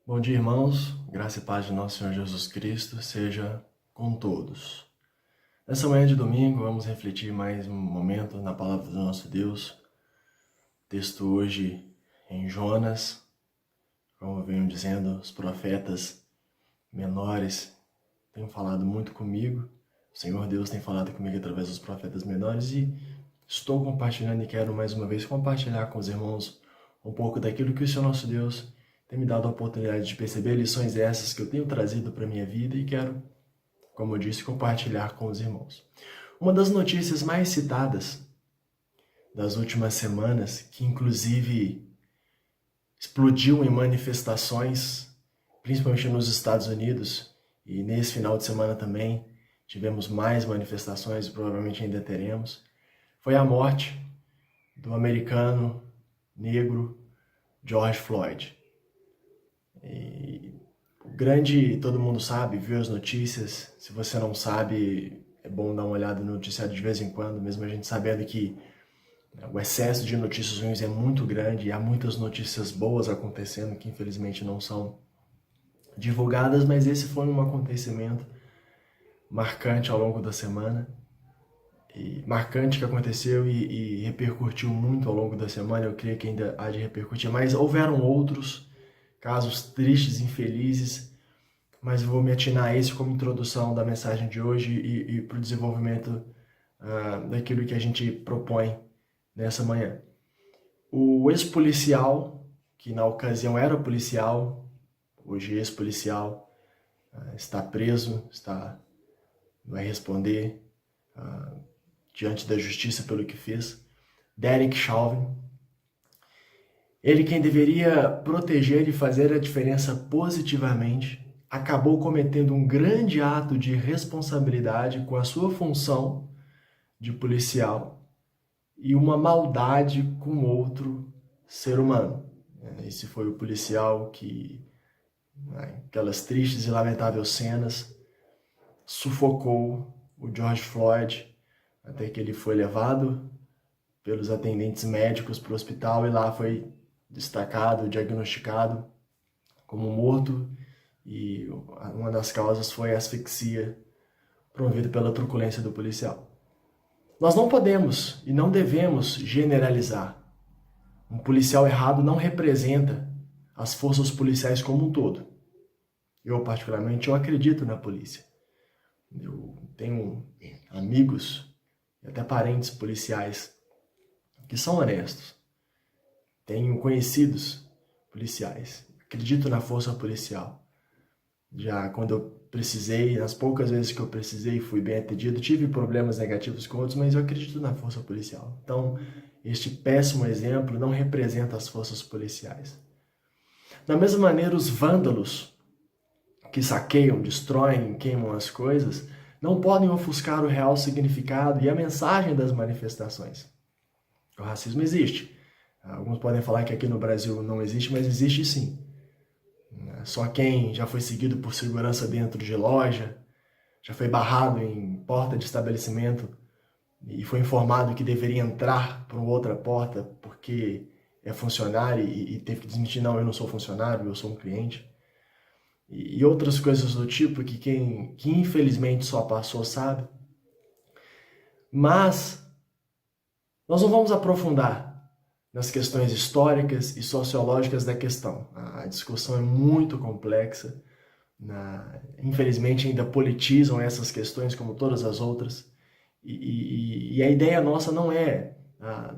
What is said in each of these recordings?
Bom dia, irmãos. Graça e paz de nosso Senhor Jesus Cristo seja com todos. Nessa manhã de domingo, vamos refletir mais um momento na palavra do nosso Deus. Texto hoje em Jonas. Como eu venho dizendo, os profetas menores têm falado muito comigo. O Senhor Deus tem falado comigo através dos profetas menores e estou compartilhando e quero mais uma vez compartilhar com os irmãos um pouco daquilo que o Senhor nosso Deus tem me dado a oportunidade de perceber, lições essas que eu tenho trazido para a minha vida e quero, como eu disse, compartilhar com os irmãos. Uma das notícias mais citadas das últimas semanas, que inclusive explodiu em manifestações, principalmente nos Estados Unidos, e nesse final de semana também tivemos mais manifestações, e provavelmente ainda teremos, foi a morte do americano negro George Floyd. E todo mundo sabe, viu as notícias. Se você não sabe, é bom dar uma olhada no noticiário de vez em quando, mesmo a gente sabendo que o excesso de notícias ruins é muito grande e há muitas notícias boas acontecendo que infelizmente não são divulgadas, mas esse foi um acontecimento marcante ao longo da semana. E marcante que aconteceu e repercutiu muito ao longo da semana, eu creio que ainda há de repercutir, mas houveram outros casos tristes, infelizes, mas eu vou me atinar a esse como introdução da mensagem de hoje e para o desenvolvimento daquilo que a gente propõe nessa manhã. O ex-policial, que na ocasião era policial, hoje ex-policial, está preso, vai responder diante da justiça pelo que fez, Derek Chauvin. Ele, quem deveria proteger e fazer a diferença positivamente, acabou cometendo um grande ato de responsabilidade com a sua função de policial e uma maldade com outro ser humano. Esse foi o policial que, aquelas tristes e lamentáveis cenas, sufocou o George Floyd até que ele foi levado pelos atendentes médicos para o hospital e lá foi destacado, diagnosticado como morto, e uma das causas foi a asfixia promovida pela truculência do policial. Nós não podemos e não devemos generalizar. Um policial errado não representa as forças policiais como um todo. Eu, particularmente, eu acredito na polícia. Eu tenho amigos e até parentes policiais que são honestos. Tenho conhecidos policiais. Acredito na força policial. Já quando eu precisei, nas poucas vezes que eu precisei, fui bem atendido. Tive problemas negativos com outros, mas eu acredito na força policial. Então, este péssimo exemplo não representa as forças policiais. Da mesma maneira, os vândalos que saqueiam, destroem, queimam as coisas, não podem ofuscar o real significado e a mensagem das manifestações. O racismo existe. Alguns podem falar que aqui no Brasil não existe, mas existe sim. Só quem já foi seguido por segurança dentro de loja, já foi barrado em porta de estabelecimento e foi informado que deveria entrar por uma outra porta porque é funcionário e teve que desmentir, não, eu não sou funcionário, eu sou um cliente. E outras coisas do tipo que infelizmente só passou sabe. Mas nós não vamos aprofundar nas questões históricas e sociológicas da questão. A discussão é muito complexa. Infelizmente ainda politizam essas questões como todas as outras. E a ideia nossa não é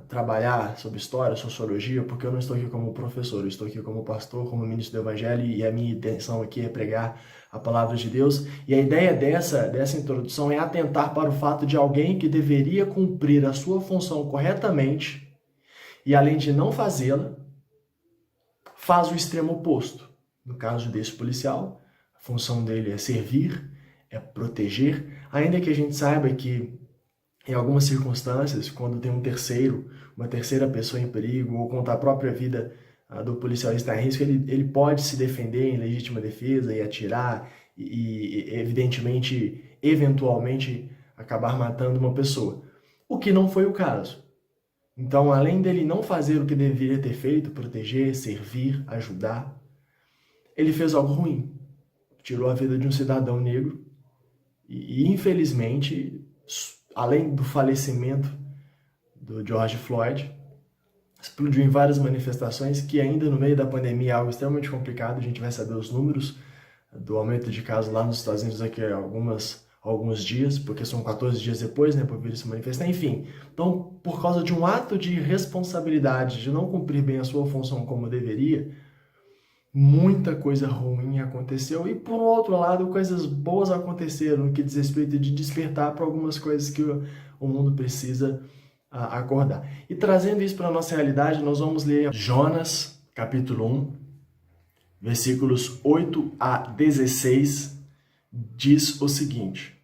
trabalhar sobre história, sociologia, porque eu não estou aqui como professor, eu estou aqui como pastor, como ministro do Evangelho, e a minha intenção aqui é pregar a palavra de Deus. E a ideia dessa introdução é atentar para o fato de alguém que deveria cumprir a sua função corretamente, e além de não fazê-la, faz o extremo oposto. No caso desse policial, a função dele é servir, é proteger, ainda que a gente saiba que em algumas circunstâncias, quando tem uma terceira pessoa em perigo, ou quando a própria vida do policial está em risco, ele pode se defender em legítima defesa e atirar e evidentemente, eventualmente, acabar matando uma pessoa. O que não foi o caso. Então, além dele não fazer o que deveria ter feito, proteger, servir, ajudar, ele fez algo ruim. Tirou a vida de um cidadão negro e infelizmente, além do falecimento do George Floyd, explodiu em várias manifestações que ainda no meio da pandemia é algo extremamente complicado. A gente vai saber os números do aumento de casos lá nos Estados Unidos daqui a alguns dias, porque são 14 dias depois, né, para o vírus se manifestar. Enfim, então, por causa de um ato de responsabilidade, de não cumprir bem a sua função como deveria, muita coisa ruim aconteceu e, por outro lado, coisas boas aconteceram no que diz respeito de despertar para algumas coisas que o mundo precisa acordar. E trazendo isso para a nossa realidade, nós vamos ler Jonas, capítulo 1, versículos 8 a 16, diz o seguinte: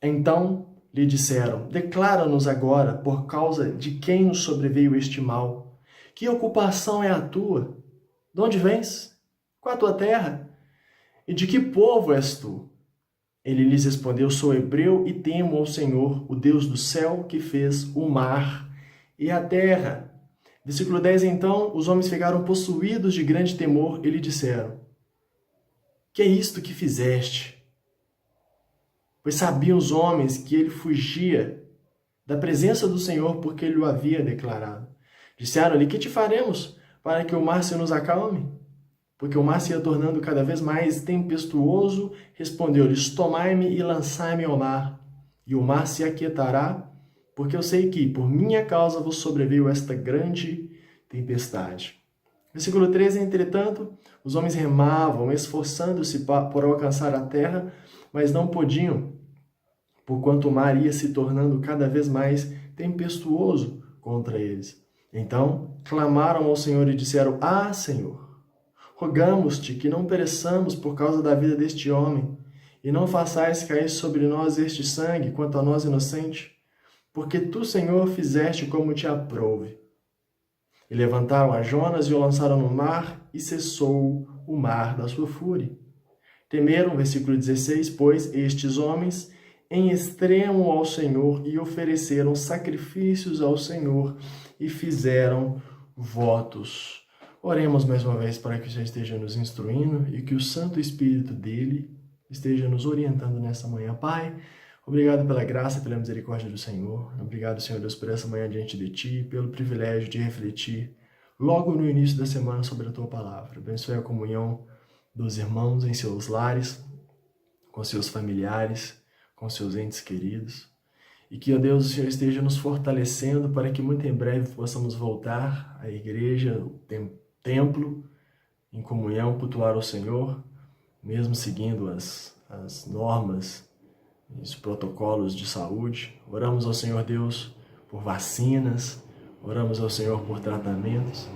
Então lhe disseram, declara-nos agora, por causa de quem nos sobreveio este mal. Que ocupação é a tua? De onde vens? Qual a tua terra? E de que povo és tu? Ele lhes respondeu, sou hebreu e temo ao Senhor, o Deus do céu, que fez o mar e a terra. Versículo 10, então, os homens ficaram possuídos de grande temor e lhe disseram, que é isto que fizeste? Pois sabiam os homens que ele fugia da presença do Senhor porque ele o havia declarado. Disseram-lhe, que te faremos para que o mar se nos acalme? Porque o mar se ia tornando cada vez mais tempestuoso, respondeu-lhes, tomai-me e lançai-me ao mar, e o mar se aquietará, porque eu sei que, por minha causa, vos sobreveio esta grande tempestade. Versículo 13, entretanto, os homens remavam, esforçando-se por alcançar a terra, mas não podiam, porquanto o mar ia se tornando cada vez mais tempestuoso contra eles. Então, clamaram ao Senhor e disseram, ah, Senhor, rogamos-te que não pereçamos por causa da vida deste homem, e não façais cair sobre nós este sangue, quanto a nós inocente, porque tu, Senhor, fizeste como te aprouve. E levantaram a Jonas e o lançaram no mar, e cessou o mar da sua fúria. Temeram, versículo 16, pois estes homens em extremo ao Senhor e ofereceram sacrifícios ao Senhor e fizeram votos. Oremos mais uma vez para que o Senhor esteja nos instruindo e que o Santo Espírito dele esteja nos orientando nessa manhã. Pai, obrigado pela graça e pela misericórdia do Senhor. Obrigado, Senhor Deus, por essa manhã diante de Ti, pelo privilégio de refletir logo no início da semana sobre a Tua Palavra. Abençoe a comunhão dos irmãos em seus lares, com seus familiares, com seus entes queridos. E que, ó Deus, o Senhor esteja nos fortalecendo para que muito em breve possamos voltar à igreja, o templo, em comunhão, cultuar ao Senhor, mesmo seguindo as normas e os protocolos de saúde. Oramos ao Senhor Deus por vacinas, oramos ao Senhor por tratamentos.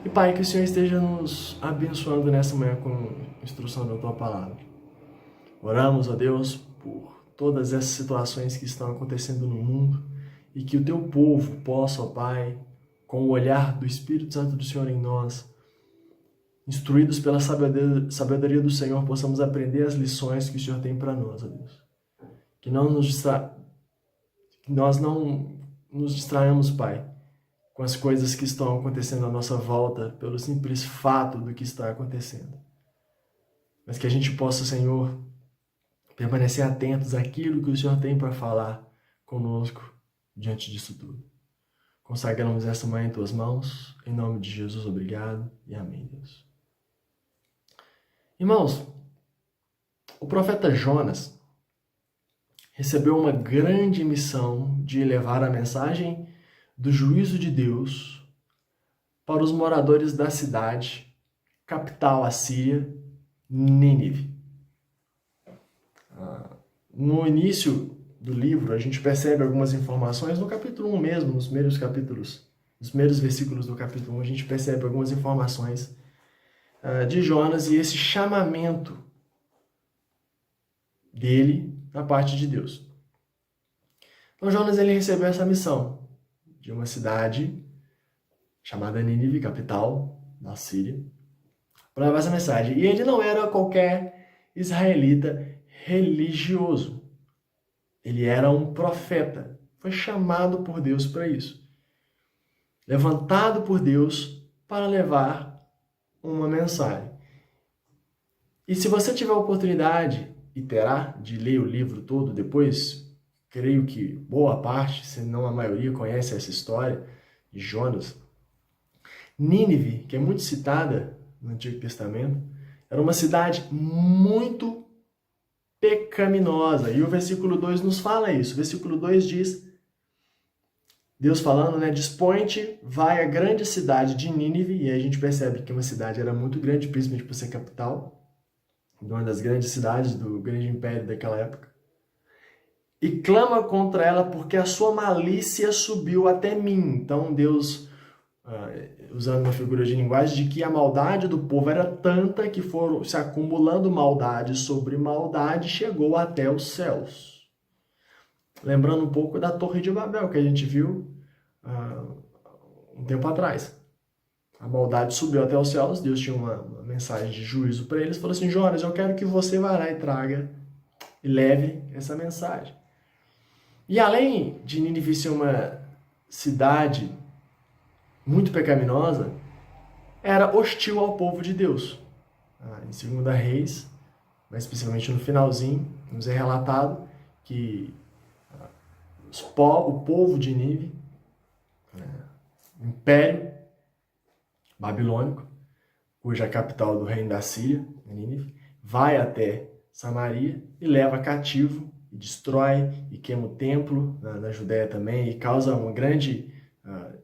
E Pai, que o Senhor esteja nos abençoando nessa manhã com instrução da Tua Palavra. Oramos, ó Deus, por todas essas situações que estão acontecendo no mundo e que o Teu povo possa, ó Pai, com o olhar do Espírito Santo do Senhor em nós, instruídos pela sabedoria do Senhor, possamos aprender as lições que o Senhor tem para nós, ó Deus. Que nós não nos distraamos, Pai, com as coisas que estão acontecendo à nossa volta, pelo simples fato do que está acontecendo. Mas que a gente possa, Senhor, permanecer atentos àquilo que o Senhor tem para falar conosco diante disso tudo. Consagramos essa manhã em Tuas mãos, em nome de Jesus, obrigado e amém, Deus. Irmãos, o profeta Jonas recebeu uma grande missão de levar a mensagem do juízo de Deus para os moradores da cidade, capital assíria, Nínive. No início do livro, a gente percebe algumas informações, no capítulo 1 mesmo, nos primeiros versículos do capítulo 1, a gente percebe algumas informações de Jonas e esse chamamento dele da parte de Deus. Então Jonas ele recebeu essa missão de uma cidade chamada Nínive, capital da Síria, para levar essa mensagem. E ele não era qualquer israelita religioso. Ele era um profeta. Foi chamado por Deus para isso. Levantado por Deus para levar uma mensagem. E se você tiver a oportunidade, e terá, de ler o livro todo depois, creio que boa parte, se não a maioria, conhece essa história de Jonas. Nínive, que é muito citada no Antigo Testamento, era uma cidade muito pecaminosa. E o versículo 2 nos fala isso. O versículo 2 diz, Deus falando, né? Dispõe-te, vai à grande cidade de Nínive. E aí a gente percebe que uma cidade era muito grande, principalmente por ser capital, uma das grandes cidades do grande império daquela época. E clama contra ela porque a sua malícia subiu até mim. Então Deus, usando uma figura de linguagem, de que a maldade do povo era tanta que foram se acumulando maldade sobre maldade, chegou até os céus. Lembrando um pouco da Torre de Babel, que a gente viu um tempo atrás. A maldade subiu até os céus, Deus tinha uma mensagem de juízo para eles, falou assim, Jonas, eu quero que você vá lá e traga e leve essa mensagem. E além de Nínive ser uma cidade muito pecaminosa, era hostil ao povo de Deus. Em 2 Reis, mas especificamente no finalzinho, nos é relatado que o povo de Nínive, o Império Babilônico, cuja capital do reino da Síria, Nínive, vai até Samaria e leva cativo, e destrói e queima o templo na Judéia também, e causa uma grande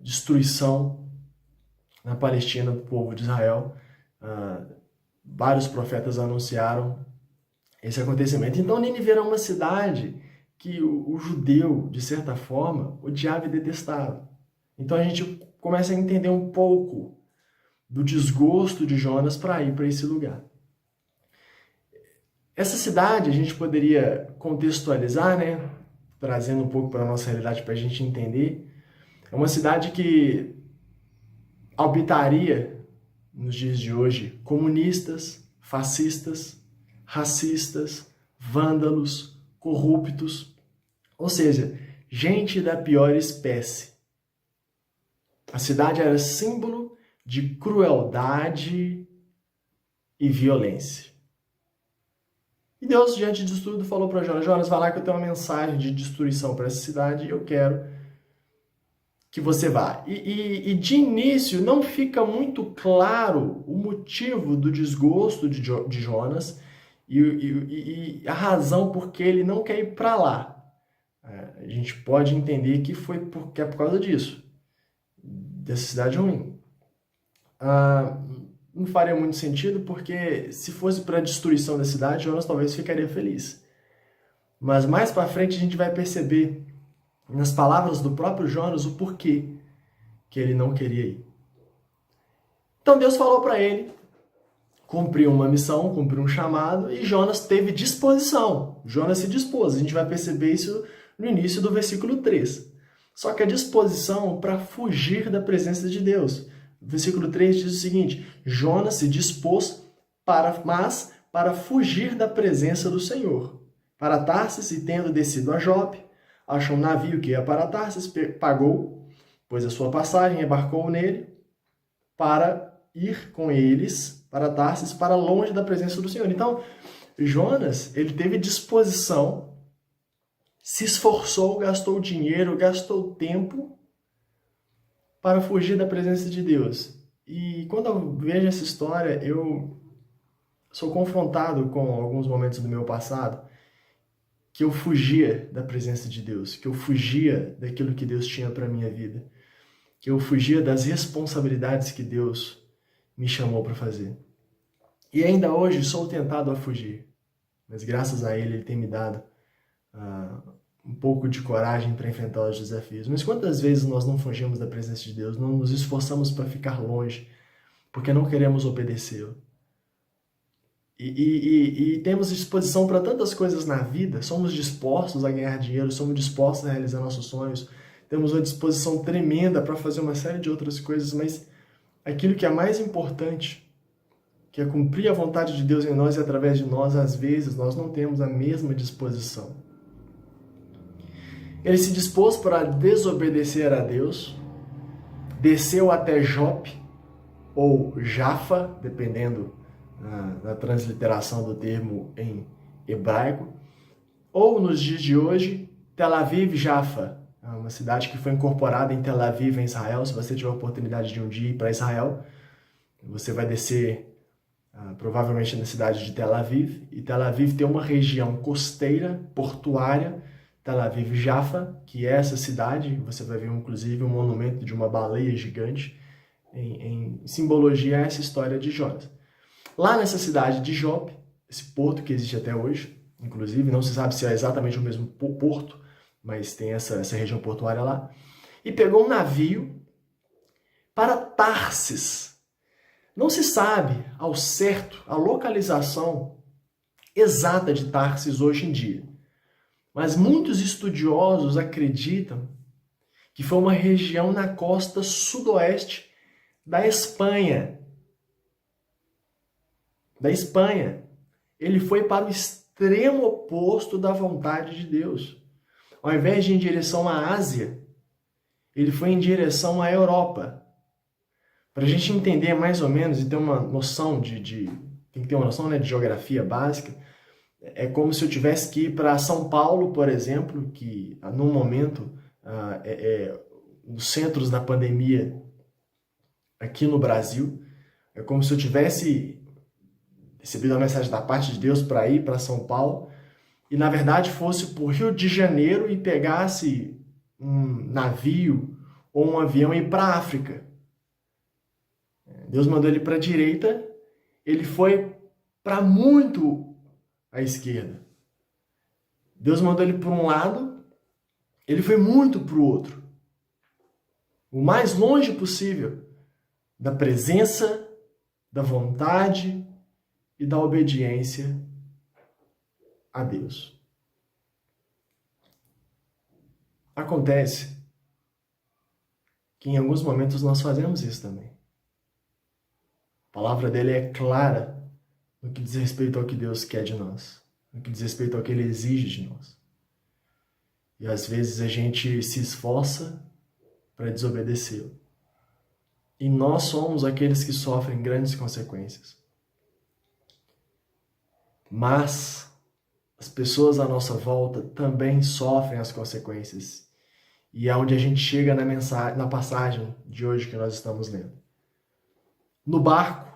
destruição na Palestina do povo de Israel. Vários profetas anunciaram esse acontecimento. Então Nínive era uma cidade que o judeu, de certa forma, odiava e detestava. Então a gente começa a entender um pouco do desgosto de Jonas para ir para esse lugar. Essa cidade a gente poderia contextualizar, né? Trazendo um pouco para a nossa realidade para a gente entender. É uma cidade que habitaria, nos dias de hoje, comunistas, fascistas, racistas, vândalos, corruptos, ou seja, gente da pior espécie. A cidade era símbolo de crueldade e violência. E Deus, diante disso tudo, falou para Jonas, Jonas, vai lá que eu tenho uma mensagem de destruição para essa cidade e eu quero que você vá. E de início não fica muito claro o motivo do desgosto de Jonas e a razão por que ele não quer ir para lá. A gente pode entender que é por causa disso, dessa cidade ruim. Não faria muito sentido, porque se fosse para a destruição da cidade, Jonas talvez ficaria feliz. Mas mais para frente a gente vai perceber, nas palavras do próprio Jonas, o porquê que ele não queria ir. Então Deus falou para ele, cumpriu uma missão, cumpriu um chamado, e Jonas teve disposição. Jonas se dispôs. A gente vai perceber isso no início do versículo 3. Só que a disposição para fugir da presença de Deus. O versículo 3 diz o seguinte, Jonas se dispôs para fugir da presença do Senhor. Para Tarsis, e tendo descido a Jope, achou um navio que ia para Tarsis, pagou, pôs a sua passagem, embarcou nele, para ir com eles para Tarsis, para longe da presença do Senhor. Então, Jonas, ele teve disposição, se esforçou, gastou dinheiro, gastou tempo para fugir da presença de Deus. E quando eu vejo essa história, eu sou confrontado com alguns momentos do meu passado que eu fugia da presença de Deus, que eu fugia daquilo que Deus tinha para a minha vida, que eu fugia das responsabilidades que Deus me chamou para fazer. E ainda hoje sou tentado a fugir, mas graças a Ele tem me dado um pouco de coragem para enfrentar os desafios. Mas quantas vezes nós não fugimos da presença de Deus, não nos esforçamos para ficar longe, porque não queremos obedecê-lo? E temos disposição para tantas coisas na vida, somos dispostos a ganhar dinheiro, somos dispostos a realizar nossos sonhos, temos uma disposição tremenda para fazer uma série de outras coisas, mas aquilo que é mais importante, que é cumprir a vontade de Deus em nós e através de nós, às vezes nós não temos a mesma disposição. Ele se dispôs para desobedecer a Deus, desceu até Jope, ou Jafa, dependendo na transliteração do termo em hebraico, ou nos dias de hoje, Tel Aviv Jaffa, uma cidade que foi incorporada em Tel Aviv, em Israel. Se você tiver a oportunidade de um dia ir para Israel, você vai descer provavelmente na cidade de Tel Aviv, e Tel Aviv tem uma região costeira, portuária, Tel Aviv Jaffa, que é essa cidade. Você vai ver inclusive um monumento de uma baleia gigante em simbologia a essa história de Jonas. Lá nessa cidade de Jope, esse porto que existe até hoje, inclusive não se sabe se é exatamente o mesmo porto, mas tem essa região portuária lá, e pegou um navio para Tarsis. Não se sabe ao certo a localização exata de Tarsis hoje em dia, mas muitos estudiosos acreditam que foi uma região na costa sudoeste da Espanha. Ele foi para o extremo oposto da vontade de Deus. Ao invés de ir em direção à Ásia, ele foi em direção à Europa. Para a gente entender mais ou menos e ter uma noção tem que ter uma noção, né, de geografia básica, é como se eu tivesse que ir para São Paulo, por exemplo, que no momento nos centros da pandemia aqui no Brasil, é como se eu tivesse recebido uma mensagem da parte de Deus para ir para São Paulo e, na verdade, fosse para o Rio de Janeiro e pegasse um navio ou um avião e ir para a África. Deus mandou ele para a direita, ele foi para muito à esquerda. Deus mandou ele para um lado, ele foi muito para o outro. O mais longe possível da presença, da vontade e da obediência a Deus. Acontece que em alguns momentos nós fazemos isso também. A palavra dele é clara no que diz respeito ao que Deus quer de nós, no que diz respeito ao que ele exige de nós. E às vezes a gente se esforça para desobedecê-lo. E nós somos aqueles que sofrem grandes consequências. Mas as pessoas à nossa volta também sofrem as consequências. E é onde a gente chega na passagem de hoje que nós estamos lendo. No barco,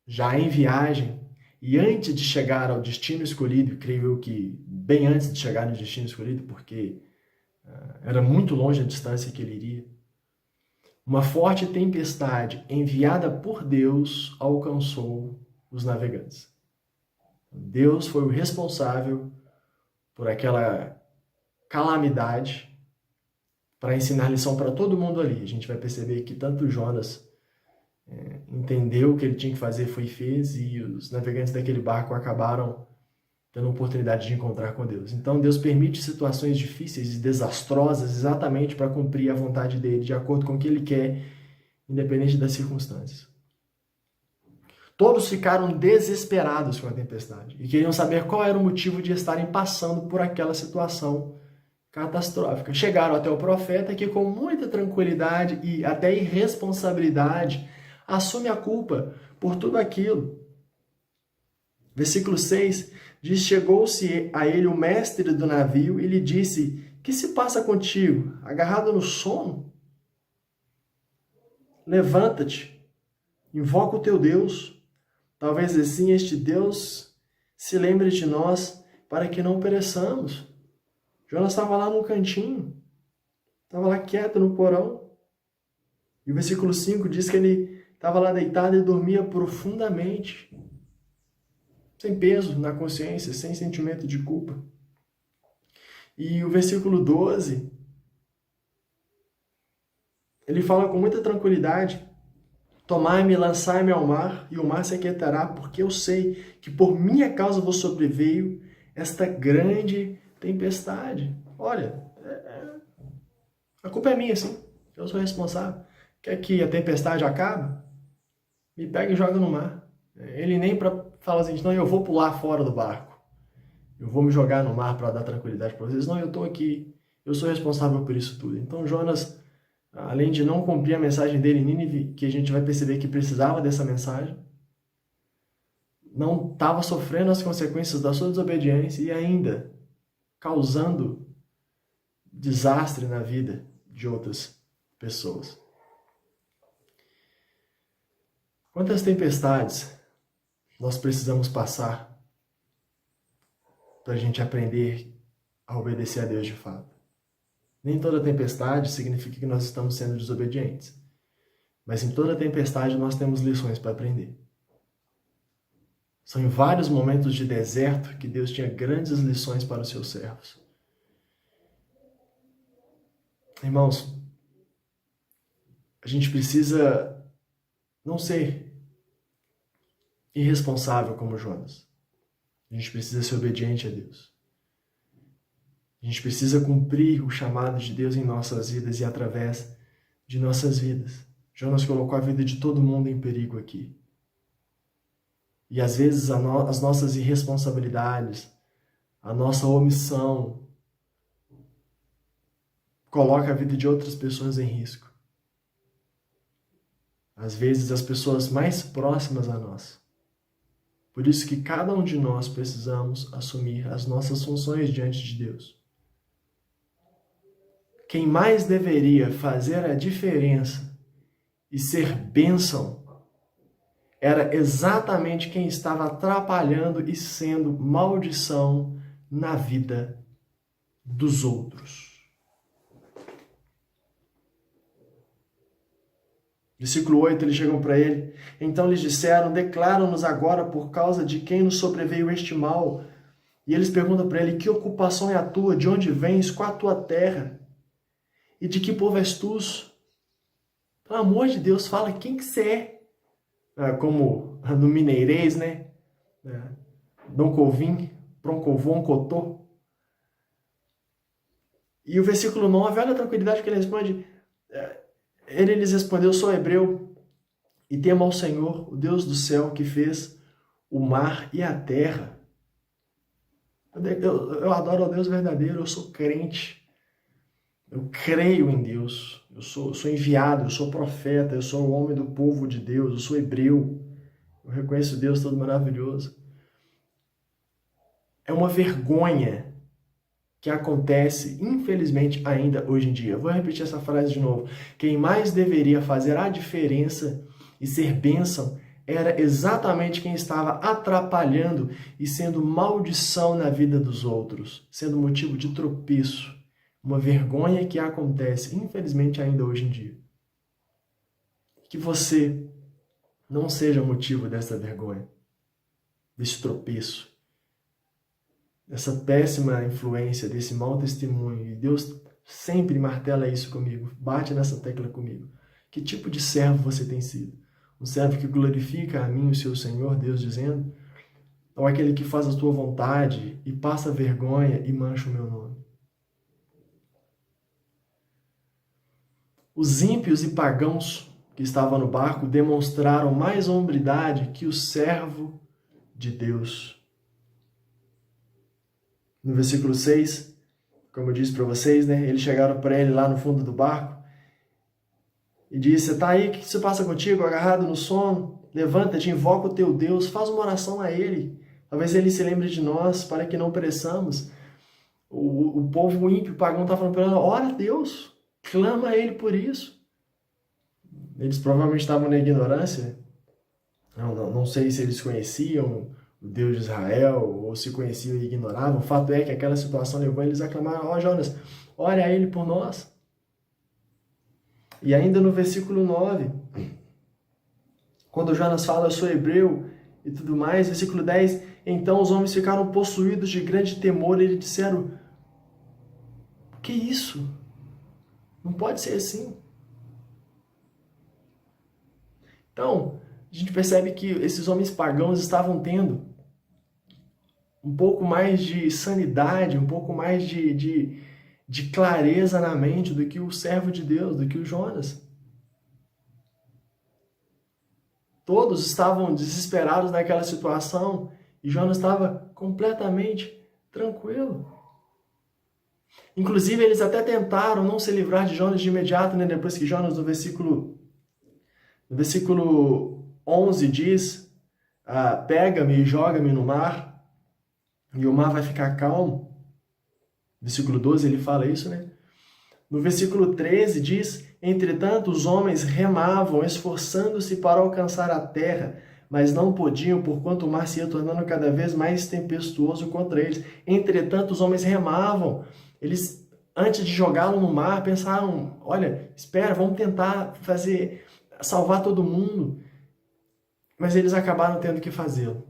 já em viagem, e antes de chegar ao destino escolhido, creio eu que bem antes de chegar no destino escolhido, porque era muito longe a distância que ele iria, uma forte tempestade enviada por Deus alcançou os navegantes. Deus foi o responsável por aquela calamidade para ensinar lição para todo mundo ali. A gente vai perceber que tanto Jonas entendeu o que ele tinha que fazer, foi e fez, e os navegantes daquele barco acabaram tendo a oportunidade de encontrar com Deus. Então Deus permite situações difíceis e desastrosas exatamente para cumprir a vontade dele, de acordo com o que ele quer, independente das circunstâncias. Todos ficaram desesperados com a tempestade e queriam saber qual era o motivo de estarem passando por aquela situação catastrófica. Chegaram até o profeta que, com muita tranquilidade e até irresponsabilidade, assume a culpa por tudo aquilo. Versículo 6 diz: chegou-se a ele o mestre do navio e lhe disse: que se passa contigo? Agarrado no sono? Levanta-te, invoca o teu Deus. Talvez assim este Deus se lembre de nós para que não pereçamos. Jonas estava lá no cantinho, estava lá quieto no porão. E o versículo 5 diz que ele estava lá deitado e dormia profundamente, sem peso na consciência, sem sentimento de culpa. E o versículo 12, ele fala com muita tranquilidade: tomai-me e lançai-me ao mar, e o mar se aquietará, porque eu sei que por minha causa vos sobreveio esta grande tempestade. Olha, a culpa é minha, sim. Eu sou responsável. Quer que a tempestade acabe? Me pega e joga no mar. Ele nem fala assim: não, eu vou pular fora do barco. Eu vou me jogar no mar para dar tranquilidade para vocês. Não, eu estou aqui. Eu sou responsável por isso tudo. Então Jonas, além de não cumprir a mensagem dele em Nínive, que a gente vai perceber que precisava dessa mensagem, não estava sofrendo as consequências da sua desobediência e ainda causando desastre na vida de outras pessoas. Quantas tempestades nós precisamos passar para a gente aprender a obedecer a Deus de fato? Nem toda tempestade significa que nós estamos sendo desobedientes, mas em toda tempestade nós temos lições para aprender. São em vários momentos de deserto que Deus tinha grandes lições para os seus servos. Irmãos, a gente precisa não ser irresponsável como Jonas. A gente precisa ser obediente a Deus. A gente precisa cumprir o chamado de Deus em nossas vidas e através de nossas vidas. Jonas colocou a vida de todo mundo em perigo aqui. E às vezes as nossas irresponsabilidades, a nossa omissão, coloca a vida de outras pessoas em risco. Às vezes as pessoas mais próximas a nós. Por isso que cada um de nós precisamos assumir as nossas funções diante de Deus. Quem mais deveria fazer a diferença e ser bênção era exatamente quem estava atrapalhando e sendo maldição na vida dos outros. Versículo 8, eles chegam para ele. Então lhes disseram, declara-nos agora por causa de quem nos sobreveio este mal. E eles perguntam para ele, que ocupação é a tua? De onde vens? Qual a tua terra? E de que povo és tu? Pelo amor de Deus, fala quem que você é. Como no mineirês, né? Dom Covim, Proncovon, Cotô. E o versículo 9, olha a tranquilidade que ele responde. Ele lhes respondeu, sou hebreu e temo ao Senhor, o Deus do céu, que fez o mar e a terra. Eu adoro ao Deus verdadeiro, eu sou crente. Eu creio em Deus, eu sou enviado, eu sou profeta, eu sou um homem do povo de Deus, eu sou hebreu. Eu reconheço Deus todo maravilhoso. É uma vergonha que acontece, infelizmente, ainda hoje em dia. Eu vou repetir essa frase de novo. Quem mais deveria fazer a diferença e ser bênção era exatamente quem estava atrapalhando e sendo maldição na vida dos outros, sendo motivo de tropeço. Uma vergonha que acontece, infelizmente, ainda hoje em dia. Que você não seja motivo dessa vergonha, desse tropeço, dessa péssima influência, desse mau testemunho. E Deus sempre martela isso comigo, bate nessa tecla comigo. Que tipo de servo você tem sido? Um servo que glorifica a mim, o seu Senhor, Deus dizendo? Ou aquele que faz a tua vontade e passa vergonha e mancha o meu nome? Os ímpios e pagãos que estavam no barco demonstraram mais hombridade que o servo de Deus. No versículo 6, como eu disse para vocês, né, eles chegaram para ele lá no fundo do barco e disse, você está aí, o que se passa contigo, agarrado no sono? Levanta-te, invoca o teu Deus, faz uma oração a ele. Talvez ele se lembre de nós, para que não pereçamos. O povo ímpio, pagão, está falando para ele, ora a Deus, clama a ele por isso. Eles provavelmente estavam na ignorância. Não sei se eles conheciam o Deus de Israel, ou se conheciam e ignoravam. O fato é que aquela situação levou eles a clamar, ó Jonas, ore a ele por nós. E ainda no versículo 9, quando Jonas fala, eu sou hebreu e tudo mais, versículo 10, então os homens ficaram possuídos de grande temor e eles disseram, que isso? Não pode ser assim. Então, a gente percebe que esses homens pagãos estavam tendo um pouco mais de sanidade, um pouco mais de clareza na mente do que o servo de Deus, do que o Jonas. Todos estavam desesperados naquela situação e Jonas estava completamente tranquilo. Inclusive, eles até tentaram não se livrar de Jonas de imediato, né? Depois que Jonas, no versículo 11 diz, pega-me e joga-me no mar, e o mar vai ficar calmo. Versículo 12 ele fala isso, né? No versículo 13 diz: entretanto os homens remavam, esforçando-se para alcançar a terra, mas não podiam, porquanto o mar se ia tornando cada vez mais tempestuoso contra eles. Entretanto os homens remavam. Eles, antes de jogá-lo no mar, pensaram: olha, espera, vamos tentar salvar todo mundo. Mas eles acabaram tendo que fazê-lo.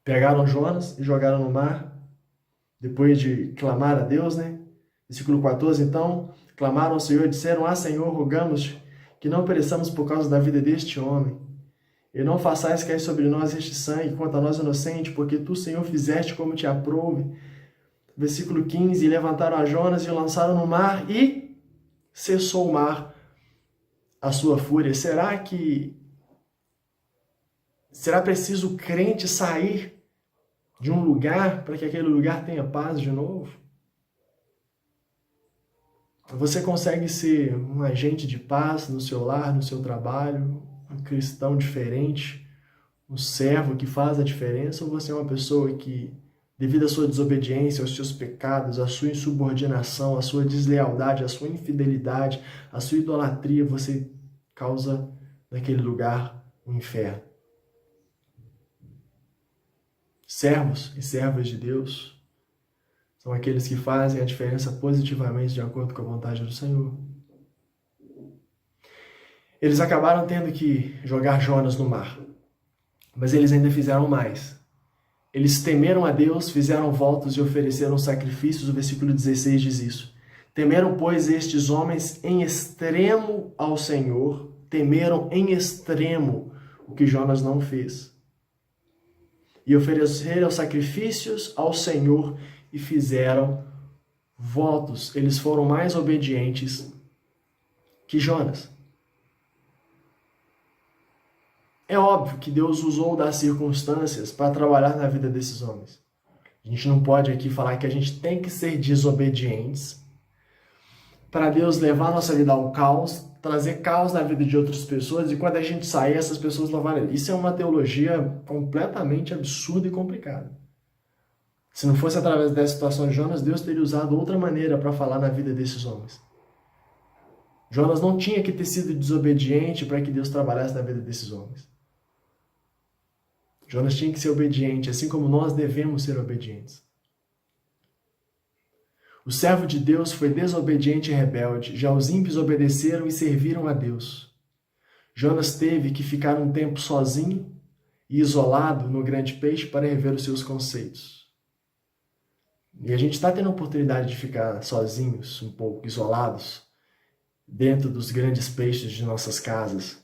Pegaram Jonas e jogaram no mar, depois de clamar a Deus, né? Versículo 14, então, clamaram ao Senhor e disseram: ah, Senhor, rogamos que não pereçamos por causa da vida deste homem. E não façais cair sobre nós este sangue contra nós inocentes, porque tu, Senhor, fizeste como te aprouve. Versículo 15, e levantaram a Jonas e o lançaram no mar, e cessou o mar a sua fúria. Será preciso o crente sair de um lugar para que aquele lugar tenha paz de novo? Você consegue ser um agente de paz no seu lar, no seu trabalho, um cristão diferente, um servo que faz a diferença? Ou você é uma pessoa que, devido à sua desobediência, aos seus pecados, à sua insubordinação, à sua deslealdade, à sua infidelidade, à sua idolatria, você causa naquele lugar um inferno? Servos e servas de Deus são aqueles que fazem a diferença positivamente de acordo com a vontade do Senhor. Eles acabaram tendo que jogar Jonas no mar, mas eles ainda fizeram mais. Eles temeram a Deus, fizeram votos e ofereceram sacrifícios. O versículo 16 diz isso. Temeram, pois, estes homens em extremo ao Senhor, temeram em extremo o que Jonas não fez. E ofereceram sacrifícios ao Senhor e fizeram votos. Eles foram mais obedientes que Jonas. É óbvio que Deus usou das circunstâncias para trabalhar na vida desses homens. A gente não pode aqui falar que a gente tem que ser desobedientes para Deus levar a nossa vida ao caos, trazer caos na vida de outras pessoas, e quando a gente sair, essas pessoas louvarem. Isso é uma teologia completamente absurda e complicada. Se não fosse através dessa situação de Jonas, Deus teria usado outra maneira para falar na vida desses homens. Jonas não tinha que ter sido desobediente para que Deus trabalhasse na vida desses homens. Jonas tinha que ser obediente, assim como nós devemos ser obedientes. O servo de Deus foi desobediente e rebelde, já os ímpios obedeceram e serviram a Deus. Jonas teve que ficar um tempo sozinho e isolado no grande peixe para rever os seus conceitos. E a gente está tendo a oportunidade de ficar sozinhos, um pouco isolados, dentro dos grandes peixes de nossas casas,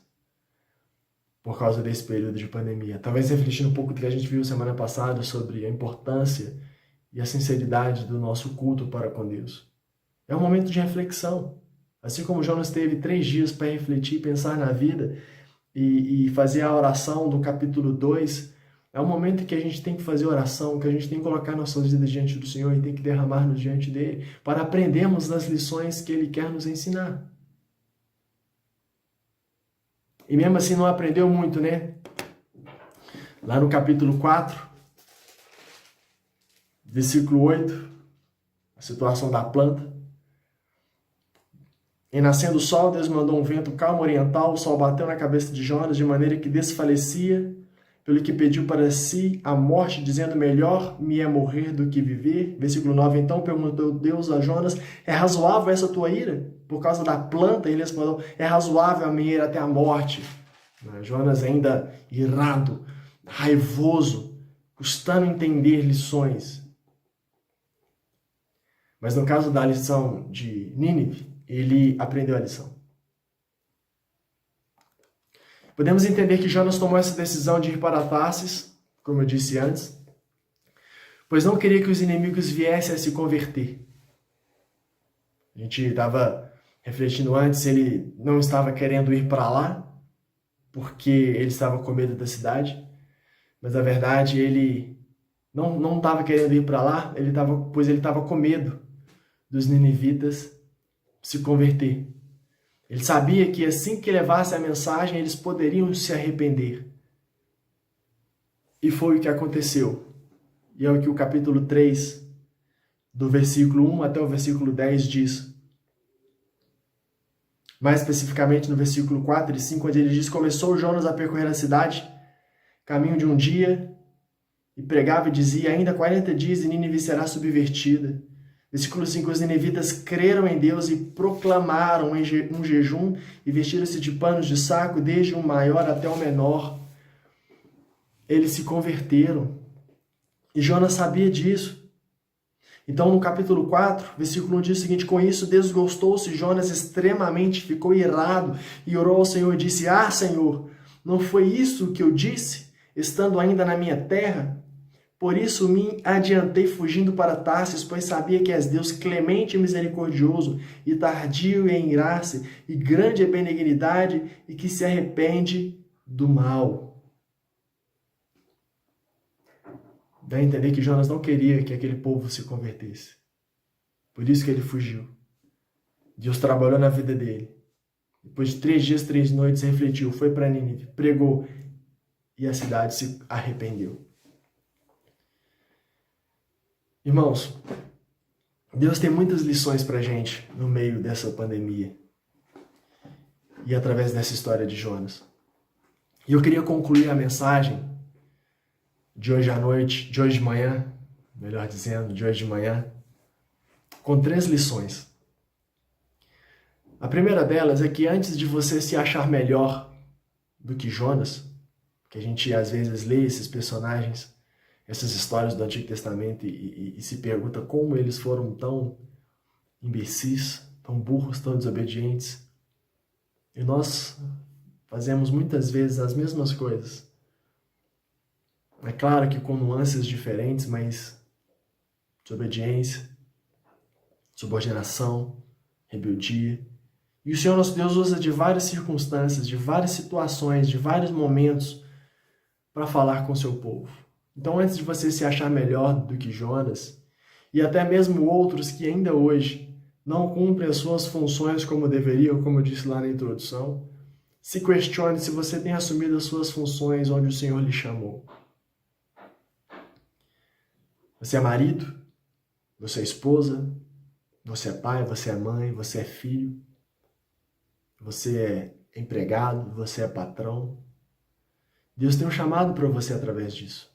por causa desse período de pandemia. Talvez refletindo um pouco do que a gente viu semana passada sobre a importância e a sinceridade do nosso culto para com Deus. É um momento de reflexão. Assim como Jonas teve 3 dias para refletir, pensar na vida e fazer a oração do capítulo 2, é um momento que a gente tem que fazer oração, que a gente tem que colocar nossas vidas diante do Senhor e tem que derramar-nos diante dele para aprendermos das lições que ele quer nos ensinar. E mesmo assim não aprendeu muito, né? Lá no capítulo 4, versículo 8, a situação da planta. E nascendo o sol, Deus mandou um vento calmo oriental, o sol bateu na cabeça de Jonas de maneira que desfalecia, pelo que pediu para si a morte, dizendo: melhor me é morrer do que viver. Versículo 9, então perguntou Deus a Jonas: é razoável essa tua ira por causa da planta? Ele respondeu: é razoável a minha ira até a morte. Jonas ainda irado, raivoso, custando entender lições. Mas no caso da lição de Nínive, ele aprendeu a lição. Podemos entender que Jonas tomou essa decisão de ir para Tarsis, como eu disse antes, pois não queria que os inimigos viessem a se converter. A gente estava refletindo antes, ele não estava querendo ir para lá, porque ele estava com medo da cidade, mas na verdade ele não estava querendo ir para lá, pois ele estava com medo dos ninivitas se converter. Ele sabia que assim que levasse a mensagem, eles poderiam se arrepender. E foi o que aconteceu. E é o que o capítulo 3, do versículo 1 até o versículo 10 diz. Mais especificamente no versículo 4 e 5, onde ele diz: começou Jonas a percorrer a cidade, caminho de um dia, e pregava e dizia: ainda 40 dias e Nínive será subvertida. Versículo 5, os ninivitas creram em Deus e proclamaram um jejum e vestiram-se de panos de saco, desde o maior até o menor. Eles se converteram. E Jonas sabia disso. Então, no capítulo 4, versículo 1 diz o seguinte: com isso desgostou-se Jonas extremamente, ficou irado e orou ao Senhor e disse: ah, Senhor, não foi isso que eu disse, estando ainda na minha terra? Por isso me adiantei fugindo para Tarsis, pois sabia que és Deus clemente e misericordioso, e tardio em irar-se, e grande em benignidade, e que se arrepende do mal. Dá a entender que Jonas não queria que aquele povo se convertesse. Por isso que ele fugiu. Deus trabalhou na vida dele. Depois de 3 dias, 3 noites, refletiu, foi para Nínive, pregou, e a cidade se arrependeu. Irmãos, Deus tem muitas lições para a gente no meio dessa pandemia e através dessa história de Jonas. E eu queria concluir a mensagem de hoje à noite, de hoje de manhã, melhor dizendo, de hoje de manhã, com 3 lições. A primeira delas é que antes de você se achar melhor do que Jonas, que a gente às vezes lê esses personagens, essas histórias do Antigo Testamento e se pergunta como eles foram tão imbecis, tão burros, tão desobedientes. E nós fazemos muitas vezes as mesmas coisas. É claro que com nuances diferentes, mas desobediência, subordinação, rebeldia. E o Senhor nosso Deus usa de várias circunstâncias, de várias situações, de vários momentos para falar com o seu povo. Então, antes de você se achar melhor do que Jonas, e até mesmo outros que ainda hoje não cumprem as suas funções como deveriam, como eu disse lá na introdução, se questione se você tem assumido as suas funções onde o Senhor lhe chamou. Você é marido, você é esposa, você é pai, você é mãe, você é filho, você é empregado, você é patrão. Deus tem um chamado para você através disso.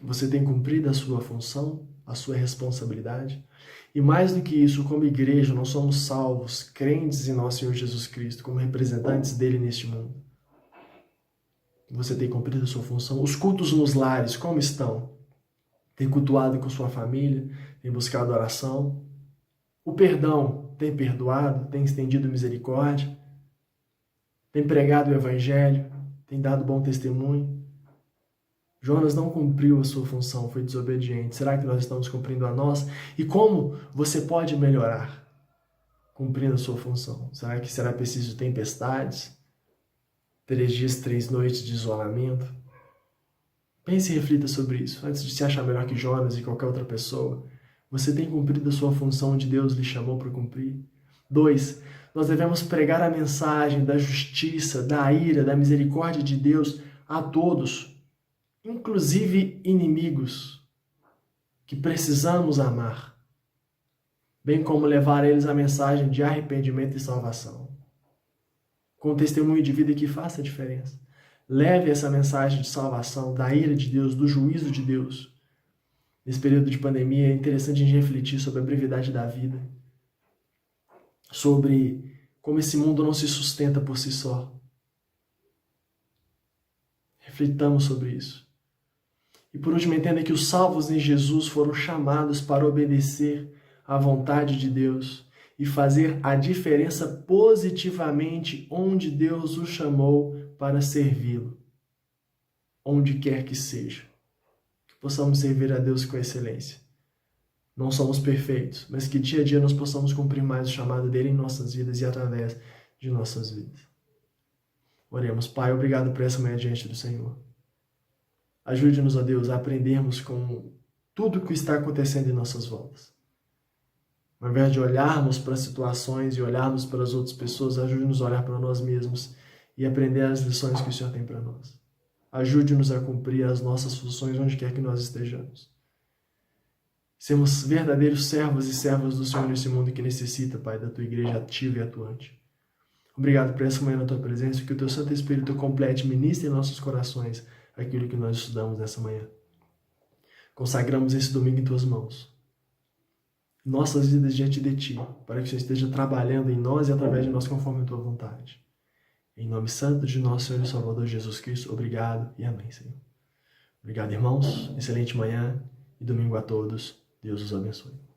Você tem cumprido a sua função, a sua responsabilidade. E mais do que isso, como igreja, nós somos salvos, crentes em nosso Senhor Jesus Cristo, como representantes dele neste mundo. Você tem cumprido a sua função. Os cultos nos lares, como estão? Tem cultuado com sua família? Tem buscado oração? O perdão, tem perdoado? Tem estendido misericórdia? Tem pregado o evangelho? Tem dado bom testemunho? Jonas não cumpriu a sua função, foi desobediente. Será que nós estamos cumprindo a nossa? E como você pode melhorar cumprindo a sua função? Será preciso tempestades? 3 dias, 3 noites de isolamento? Pense e reflita sobre isso. Antes de se achar melhor que Jonas e qualquer outra pessoa, você tem cumprido a sua função onde Deus lhe chamou para cumprir? 2. Nós devemos pregar a mensagem da justiça, da ira, da misericórdia de Deus a todos, inclusive inimigos, que precisamos amar, bem como levar a eles a mensagem de arrependimento e salvação, com testemunho de vida que faça a diferença. Leve essa mensagem de salvação, da ira de Deus, do juízo de Deus. Nesse período de pandemia é interessante a gente refletir sobre a brevidade da vida, sobre como esse mundo não se sustenta por si só. Reflitamos sobre isso. E por último, entenda que os salvos em Jesus foram chamados para obedecer à vontade de Deus e fazer a diferença positivamente onde Deus os chamou para servi-lo, onde quer que seja. Que possamos servir a Deus com excelência. Não somos perfeitos, mas que dia a dia nós possamos cumprir mais o chamado dele em nossas vidas e através de nossas vidas. Oremos. Pai, obrigado por essa manhã diante do Senhor. Ajude-nos, ó Deus, a aprendermos com tudo o que está acontecendo em nossas voltas. Ao invés de olharmos para as situações e olharmos para as outras pessoas, ajude-nos a olhar para nós mesmos e aprender as lições que o Senhor tem para nós. Ajude-nos a cumprir as nossas funções onde quer que nós estejamos. Sermos verdadeiros servos e servas do Senhor nesse mundo que necessita, Pai, da Tua igreja ativa e atuante. Obrigado por essa manhã na Tua presença, que o Teu Santo Espírito complete e ministre em nossos corações aquilo que nós estudamos nessa manhã. Consagramos esse domingo em Tuas mãos. Nossas vidas diante de Ti, para que o Senhor esteja trabalhando em nós e através de nós conforme a Tua vontade. Em nome santo de nosso Senhor e Salvador Jesus Cristo, obrigado e amém, Senhor. Obrigado, irmãos. Excelente manhã e domingo a todos. Deus os abençoe.